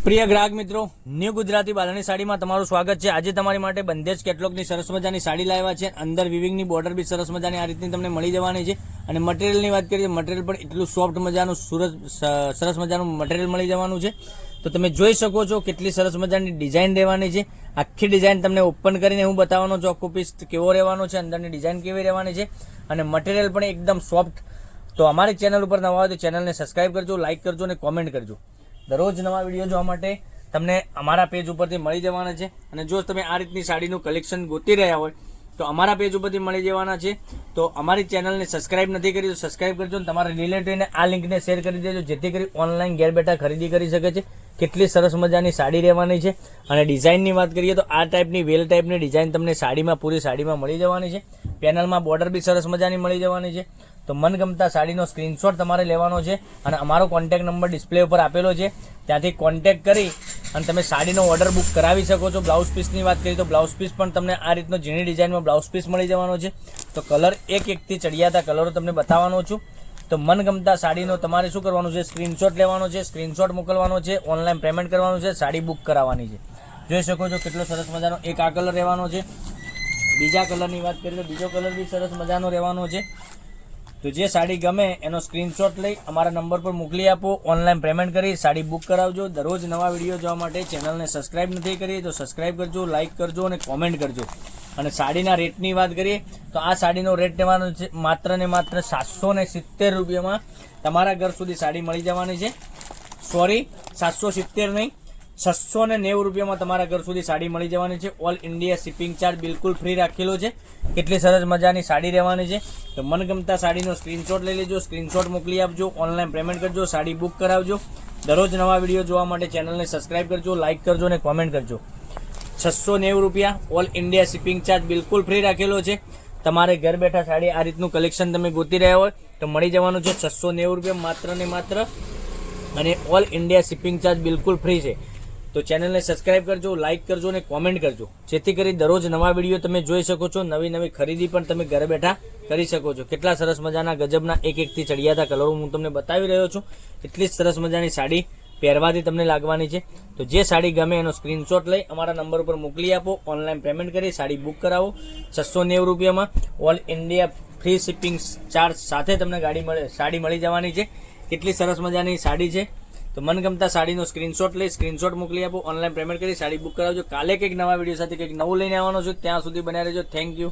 પ્રિય ગ્રાહક મિત્રો, ન્યૂ ગુજરાતી બાંધણી સાડીમાં તમારું સ્વાગત છે। આજે તમારી માટે બંદેજ કેટલોગની સરસ મજાની સાડી લાવ્યા છે। અંદર વિવિંગની બોર્ડર બી સરસ મજાની આ રીતની તમને મળી જવાની છે। અને મટીરિયલની વાત કરીએ, મટીરિયલ પણ એટલું સોફ્ટ મજાનું સરસ મજાનું મટીરિયલ મળી જવાનું છે। તો તમે જોઈ શકો છો કેટલી સરસ મજાની ડિઝાઇન રહેવાની છે। આખી ડિઝાઇન તમને ઓપન કરીને હું બતાવવાનો છું, આખો પીસ કેવો રહેવાનો છે, અંદરની ડિઝાઇન કેવી રહેવાની છે, અને મટીરિયલ પણ એકદમ સોફ્ટ। તો અમારી ચેનલ ઉપર નવા હોય તો ચેનલને સબસ્ક્રાઇબ કરજો, લાઇક કરજો અને કોમેન્ટ કરજો। દરરોજ નવા વિડીયો જોવા માટે તમને અમારા પેજ ઉપરથી મળી જવાના છે। અને જો તમે આ રીતની સાડીનું કલેક્શન ગોતી રહ્યા હોય તો અમારા પેજ ઉપરથી મળી જવાના છે। તો અમારી ચેનલને સબસ્ક્રાઇબ નથી કરી તો સબસ્ક્રાઇબ કરજો અને તમારા રિલેટિવને આ લિંકને શેર કરી દેજો, જેથી કરી ઓનલાઈન ઘેર બેઠા ખરીદી કરી શકે છે। કેટલી સરસ મજાની સાડી રહેવાની છે। અને ડિઝાઇનની વાત કરીએ તો આ ટાઈપની વેલ ટાઈપની ડિઝાઇન તમને સાડીમાં પૂરી સાડીમાં મળી જવાની છે। પેનલમાં બોર્ડર બી સરસ મજાની મળી જવાની છે। તો મનગમતા સાડીનો સ્ક્રીનશોટ તમારે લેવાનો છે અને અમારો કોન્ટેક્ટ નંબર ડિસ્પ્લે ઉપર આપેલો છે, ત્યાંથી કોન્ટેક્ટ કરી અને તમે સાડીનો ઓર્ડર બુક કરાવી શકો છો। બ્લાઉઝ પીસની વાત કરીએ તો બ્લાઉઝ પીસ પણ તમને આ રીતનો ઝીણી ડિઝાઇનમાં બ્લાઉઝ પીસ મળી જવાનો છે। તો કલર એકથી ચડિયાતા કલરો તમને બતાવવાનો છું। તો મનગમતા સાડીનો તમારે શું કરવાનું છે, સ્ક્રીનશોટ લેવાનો છે, સ્ક્રીનશોટ મોકલવાનો છે, ઓનલાઈન પેમેન્ટ કરવાનું છે, સાડી બુક કરાવવાની છે। જોઈ શકો છો કેટલો સરસ મજાનો એક આ કલર રહેવાનો છે। બીજા કલરની વાત કરીએ તો બીજો કલર બી સરસ મજાનો રહેવાનો છે। તો જે સાડી ગમે એનો સ્ક્રીનશોટ લઈ અમારા નંબર પર મોકલી આપો, ઓનલાઈન પેમેન્ટ કરી સાડી બુક કરાવજો। દરરોજ નવા વિડીયો જોવા માટે ચેનલને સબસ્ક્રાઇબ નથી કરી તો સબસ્ક્રાઇબ કરજો, લાઇક કરજો અને કોમેન્ટ કરજો। અને સાડીના રેટની વાત કરીએ તો આ સાડીનો રેટ રહેવાનો છે માત્ર ને માત્ર 770 રૂપિયામાં તમારા ઘર સુધી સાડી મળી જવાની છે। સોરી, 770 નહીં, 690 રૂપિયામાં તમારા ઘર સુધી સાડી મળી જવાની છે। ઓલ ઇન્ડિયા શિપિંગ ચાર્જ બિલકુલ ફ્રી રાખેલો છે। કેટલી સરસ મજાની સાડી રહેવાની છે। તો મનગમતા સાડીનો સ્ક્રીનશોટ લઈ લેજો, સ્ક્રીનશોટ મોકલી આપજો, ઓનલાઈન પેમેન્ટ કરજો, સાડી બુક કરાવજો। દરરોજ નવા વિડીયો જોવા માટે ચેનલને સબસ્ક્રાઇબ કરજો, લાઇક કરજો અને કોમેન્ટ કરજો। 690 રૂપિયા ઓલ ઇન્ડિયા શિપિંગ ચાર્જ બિલકુલ ફ્રી રાખેલો છે। તમારે ઘર બેઠા સાડી આ રીતનું કલેક્શન તમે ગોતી રહ્યા હોય તો મળી જવાનું છે 690 રૂપિયા માત્ર ને માત્ર, અને ઓલ ઇન્ડિયા શિપિંગ ચાર્જ બિલકુલ ફ્રી છે। તો ચેનલને સબસ્ક્રાઇબ કરજો, લાઇક કરજો અને કોમેન્ટ કરજો, જેથી કરી દરરોજ નવા વિડીયો તમે જોઈ શકો છો। નવી ખરીદી પણ તમે ઘરે બેઠા કરી શકો છો। કેટલા સરસ મજાના ગજબના એકથી ચડિયાતા કલરો હું તમને બતાવી રહ્યો છું। એટલી સરસ મજાની સાડી પહેરવાથી તમને લાગવાની છે। તો જે સાડી ગમે એનો સ્ક્રીનશોટ લઈ અમારા નંબર ઉપર મોકલી આપો, ઓનલાઈન પેમેન્ટ કરી સાડી બુક કરાવો। 690 રૂપિયામાં all India free shipping charge સાથે તમને સાડી મળી જવાની છે। કેટલી સરસ મજાની સાડી છે। તો મનગમતા સાડીનો સ્ક્રીનશોટ લઈ સ્ક્રીનશોટ મોકલી આપો, ઓનલાઈન પેમેન્ટ કરી સાડી બુક કરાવજો। કાલે કંઈક નવા વિડીયો સાથે કંઈક નવું લઈને આવવાનો છું, ત્યાં સુધી બન્યા રહેજો। Thank you.